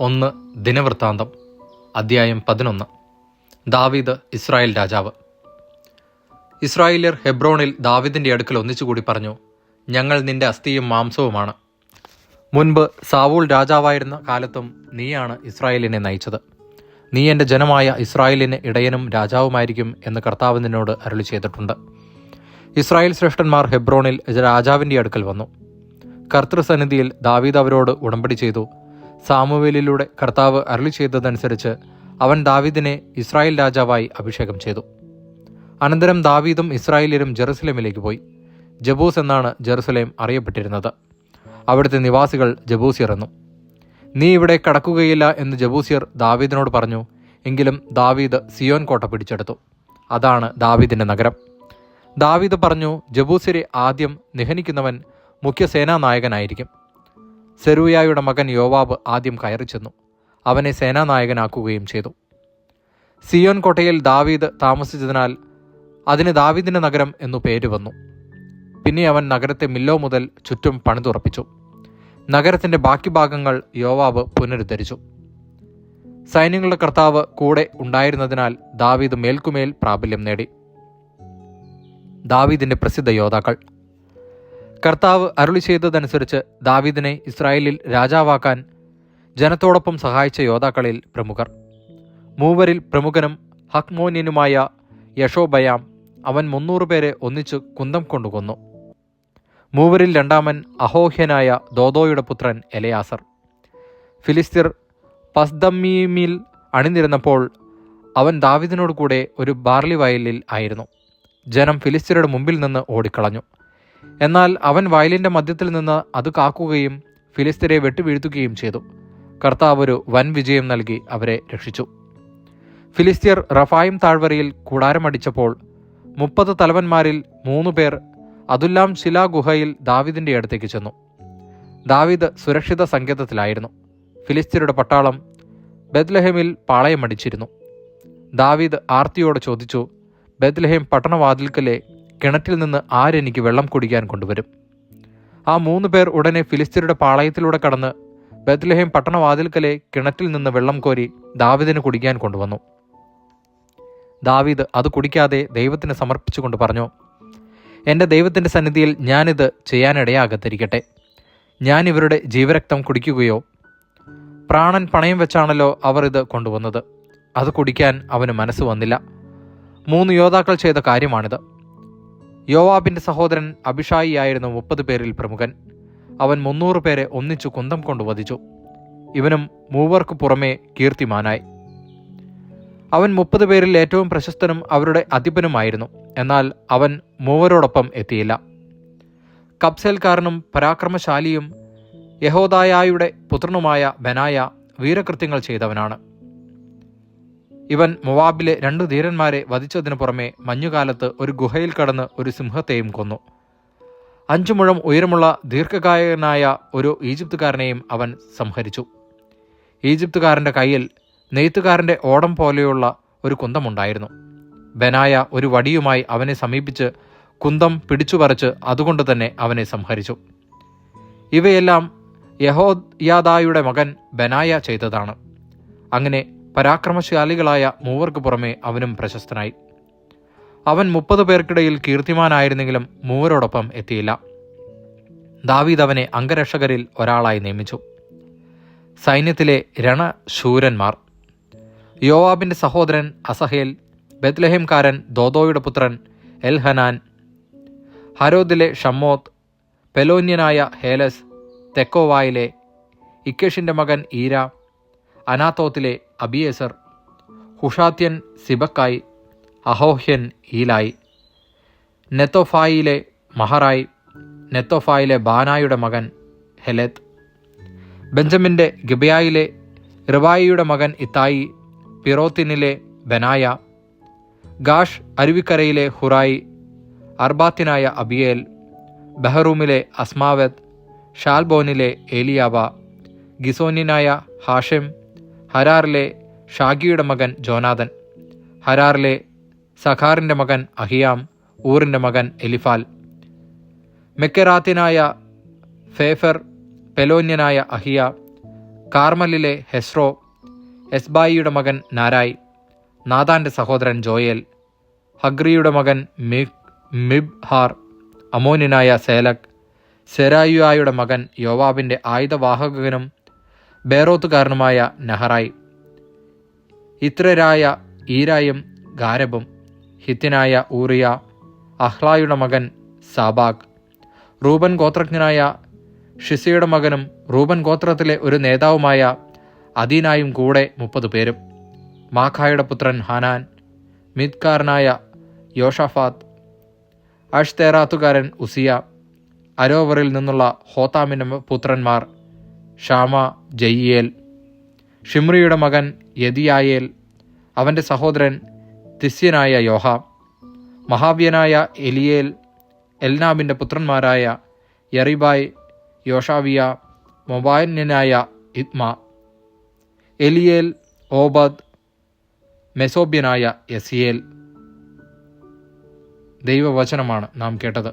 1 ദിനവൃത്താന്തം അധ്യായം 11. ദാവീദ് ഇസ്രായേൽ രാജാവ്. ഇസ്രായേല്യർ ഹെബ്രോണിൽ ദാവീദിന്റെ അടുക്കൽ ഒന്നിച്ചുകൂടി പറഞ്ഞു, ഞങ്ങൾ നിന്റെ അസ്ഥിയും മാംസവുമാണ്. മുൻപ് സാവൂൾ രാജാവായിരുന്ന കാലത്തും നീയാണ് ഇസ്രായേലിനെ നയിച്ചത്. നീ എൻ്റെ ജനമായ ഇസ്രായേലിന് ഇടയനും രാജാവുമായിരിക്കും എന്ന് കർത്താവ് നിന്നോട് അരുളി ചെയ്തിട്ടുണ്ട്. ഇസ്രായേൽ ശ്രേഷ്ഠന്മാർ ഹെബ്രോണിൽ രാജാവിൻ്റെ അടുക്കൽ വന്നു. കർത്തൃസന്നിധിയിൽ ദാവീദ് അവരോട് ഉടമ്പടി ചെയ്തു. സാമുവേലിലൂടെ കർത്താവ് അരുളി ചെയ്തതനുസരിച്ച് അവൻ ദാവീദിനെ ഇസ്രായേൽ രാജാവായി അഭിഷേകം ചെയ്തു. അനന്തരം ദാവീദും ഇസ്രായേല്യരും ജെറുസലേമിലേക്ക് പോയി. ജബൂസ് എന്നാണ് ജെറുസലേം അറിയപ്പെട്ടിരുന്നത്. അവിടുത്തെ നിവാസികൾ ജബൂസ്യർ എന്നും. നീ ഇവിടെ കടക്കുകയില്ല എന്ന് ജബൂസ്യർ ദാവീദിനോട് പറഞ്ഞു. എങ്കിലും ദാവീദ് സിയോൻ കോട്ട പിടിച്ചെടുത്തു. അതാണ് ദാവീദിന്റെ നഗരം. ദാവീദ് പറഞ്ഞു, ജബൂസ്യരെ ആദ്യം നിഹനിക്കുന്നവൻ മുഖ്യ സേനാനായകനായിരിക്കും. സെരൂയായുടെ മകൻ യോവാബ് ആദ്യം കയറി ചെന്നു. അവനെ സേനാനായകനാക്കുകയും ചെയ്തു. സിയോൻ കോട്ടയിൽ ദാവീദ് താമസിച്ചതിനാൽ അതിന് ദാവീദിന്റെ നഗരം എന്നു പേര് വന്നു. പിന്നെ അവൻ നഗരത്തെ മില്ലോ മുതൽ ചുറ്റും പണിതുറപ്പിച്ചു. നഗരത്തിന്റെ ബാക്കി ഭാഗങ്ങൾ യോവാബ് പുനരുദ്ധരിച്ചു. സൈന്യങ്ങളുടെ കർത്താവ് കൂടെ ഉണ്ടായിരുന്നതിനാൽ ദാവീദ് മേൽക്കുമേൽ പ്രാബല്യം നേടി. ദാവീദിന്റെ പ്രസിദ്ധ യോദ്ധാക്കൾ. കർത്താവ് അരുളി ചെയ്തതനുസരിച്ച് ദാവീദിനെ ഇസ്രായേലിൽ രാജാവാക്കാൻ ജനത്തോടൊപ്പം സഹായിച്ച യോദ്ധാക്കളിൽ പ്രമുഖർ. മൂവരിൽ പ്രമുഖനും ഹക്മോന്യനുമായ യശോബയാം. അവൻ 300 പേരെ ഒന്നിച്ച് കുന്തം കൊണ്ടു കൊന്നു. മൂവരിൽ രണ്ടാമൻ അഹോഹ്യനായ ദോദോയുടെ പുത്രൻ എലയാസർ. ഫിലിസ്ത്യർ പസ്ദമ്മീമിൽ അണിനിരന്നപ്പോൾ അവൻ ദാവീദിനോട് കൂടെ ഒരു ബാർലി വയലിൽ ആയിരുന്നു. ജനം ഫിലിസ്ത്യരുടെ മുമ്പിൽ നിന്ന് ഓടിക്കളഞ്ഞു. എന്നാൽ അവൻ വയലിൻ്റെ മധ്യത്തിൽ നിന്ന് അത് കാക്കുകയും ഫിലിസ്ത്യരെ വെട്ടുവീഴ്ത്തുകയും ചെയ്തു. കർത്താവ് ഒരു വൻ വിജയം നൽകി അവരെ രക്ഷിച്ചു. ഫിലിസ്ത്യർ റഫായിം താഴ്വരയിൽ കൂടാരമടിച്ചപ്പോൾ 30 തലവന്മാരിൽ 3 പേർ അതുല്ലാം ശിലാഗുഹയിൽ ദാവീദിന്റെ അടുത്തേക്ക് ചെന്നു. ദാവീദ് സുരക്ഷിത സങ്കേതത്തിലായിരുന്നു. ഫിലിസ്ത്യരുടെ പട്ടാളം ബെത്ലഹേമിൽ പാളയമടിച്ചിരുന്നു. ദാവീദ് ആർത്തിയോട് ചോദിച്ചു, ബെത്ലഹേം പട്ടണവാതിൽക്കലെ കിണറ്റിൽ നിന്ന് ആരെനിക്ക് വെള്ളം കുടിക്കാൻ കൊണ്ടുവരും? ആ 3 പേർ ഉടനെ ഫിലിസ്ത്യരുടെ പാളയത്തിലൂടെ കടന്ന് ബെത്ലഹേം പട്ടണവാതിൽക്കലെ കിണറ്റിൽ നിന്ന് വെള്ളം കോരി ദാവീദിന് കുടിക്കാൻ കൊണ്ടുവന്നു. ദാവീദ് അത് കുടിക്കാതെ ദൈവത്തിന് സമർപ്പിച്ചുകൊണ്ട് പറഞ്ഞു, എൻ്റെ ദൈവത്തിൻ്റെ സന്നിധിയിൽ ഞാനിത് ചെയ്യാനിടയാകത്തിരിക്കട്ടെ. ഞാൻ ഇവരുടെ ജീവരക്തം കുടിക്കുകയോ? പ്രാണൻ പണയം വെച്ചാണല്ലോ അവർ ഇത് കൊണ്ടുവന്നത്. അത് കുടിക്കാൻ അവന് മനസ്സ് വന്നില്ല. 3 യോദ്ധാക്കൾ ചെയ്ത കാര്യമാണിത്. യോവാബിന്റെ സഹോദരൻ അബിഷായി ആയിരുന്നു 30 പേരിൽ പ്രമുഖൻ. അവൻ 300 പേരെ ഒന്നിച്ചു കുന്തം കൊണ്ട് വധിച്ചു. ഇവനും മൂവർക്ക് പുറമേ കീർത്തിമാനായി. അവൻ 30 പേരിൽ ഏറ്റവും പ്രശസ്തനും അവരുടെ അധിപനുമായിരുന്നു. എന്നാൽ അവൻ മൂവരോടൊപ്പം എത്തിയില്ല. കബ്സേൽക്കാരനും പരാക്രമശാലിയും യഹോദായായുടെ പുത്രനുമായ ബെനായ വീരകൃത്യങ്ങൾ ചെയ്തവനാണ്. ഇവൻ മോവാബിലെ 2 ധീരന്മാരെ വധിച്ചതിനു പുറമെ മഞ്ഞുകാലത്ത് ഒരു ഗുഹയിൽ കടന്ന് ഒരു സിംഹത്തെയും കൊന്നു. 5 മുഴം ഉയരമുള്ള ദീർഘകായനായ ഒരു ഈജിപ്തുകാരനെയും അവൻ സംഹരിച്ചു. ഈജിപ്തുകാരൻ്റെ കയ്യിൽ നെയ്ത്തുകാരൻ്റെ ഓടം പോലെയുള്ള ഒരു കുന്തമുണ്ടായിരുന്നു. ബെനായ ഒരു വടിയുമായി അവനെ സമീപിച്ച് കുന്തം പിടിച്ചുപറിച്ച് അതുകൊണ്ട് തന്നെ അവനെ സംഹരിച്ചു. ഇവയെല്ലാം യഹോയാദായുടെ മകൻ ബെനായ ചെയ്തതാണ്. അങ്ങനെ പരാക്രമശാലികളായ മൂവർക്ക് പുറമെ അവനും പ്രശസ്തനായി. അവൻ 30 പേർക്കിടയിൽ കീർത്തിമാനായിരുന്നെങ്കിലും മൂവരോടൊപ്പം എത്തിയില്ല. ദാവീദ് അവനെ അംഗരക്ഷകരിൽ ഒരാളായി നിയമിച്ചു. സൈന്യത്തിലെ രണശൂരന്മാർ. യോവാബിന്റെ സഹോദരൻ അസഹേൽ, ബെത്ലഹേംകാരൻ ദോദോയുടെ പുത്രൻ എൽഹനാൻ, ഹരോദിലെ ഷമ്മോത്ത്, പെലോന്യനായ ഹേലസ്, തെക്കോവായിലെ ഇക്കേഷിന്റെ മകൻ ഈര, അനാത്തോത്തിലെ അബിയേസർ, ഹുഷാത്യൻ സിബക്കായി, അഹോഹ്യൻ ഈലായി, നെത്തോഫായിലെ മഹറായി, നെത്തോഫായിലെ ബാനായുടെ മകൻ ഹെലെത്ത്, ബെഞ്ചമിൻ്റെ ഗിബയായിലെ റിവായിയുടെ മകൻ ഇത്തായി, പിറോത്തിനിലെ ബെനായ, ഗാഷ് അരുവിക്കരയിലെ ഹുറായി, അർബാത്തിനായ അബിയേൽ, ബഹറൂമിലെ അസ്മാവത്ത്, ഷാൽബോനിലെ ഏലിയാബ, ഗിസോന്യനായ ഹാഷെം, ഹരാറിലെ ഷാഗിയുടെ മകൻ ജോനാഥൻ, ഹരാറിലെ സഖാറിൻ്റെ മകൻ അഹിയാം, ഊറിൻ്റെ മകൻ എലിഫാൽ, മെക്കെറാത്തിനായ ഫേഫർ, പെലോന്യനായ അഹിയ, കാർമലിലെ ഹെസ്രോ, എസ്ബായിയുടെ മകൻ നാരായ്, നാഥാന്റെ സഹോദരൻ ജോയേൽ, ഹഗ്രിയുടെ മകൻ മിബ്ഹാർ, അമോന്യനായ സേലക്, സെരായുയായുടെ മകൻ യോവാബിൻ്റെ ആയുധവാഹകനും ബേറോത്തുകാരനുമായ നഹറായി, ഇത്രരായ ഈരായും ഗാരബും, ഹിത്യനായ ഊറിയ, അഹ്ലായുടെ മകൻ സാബാഗ്, റൂബൻ ഗോത്രജ്ഞനായ ഷിസയുടെ മകനും റൂബൻ ഗോത്രത്തിലെ ഒരു നേതാവുമായ അദീനായും കൂടെ 30 പേരും, മാഖായുടെ പുത്രൻ ഹാനാൻ, മിദ്കാരനായ യോഷാഫാത്ത്, അഷ്തേറാത്തുകാരൻ ഉസിയ, അരോവറിൽ നിന്നുള്ള ഹോത്താമിൻ്റെ പുത്രന്മാർ ഷാമ, ജയിയേൽ, ഷിമ്രിയുടെ മകൻ യദിയായേൽ, അവൻ്റെ സഹോദരൻ തിസ്യനായ യോഹ, മഹാവ്യനായ എലിയേൽ, എൽനാബിൻ്റെ പുത്രന്മാരായ യറിബായ്, യോഷാവിയ, മൊബാന്യനായ ഇത്മ, എലിയേൽ, ഓബദ്, മെസോബ്യനായ യസിയേൽ. ദൈവവചനമാണ് നാം കേട്ടത്.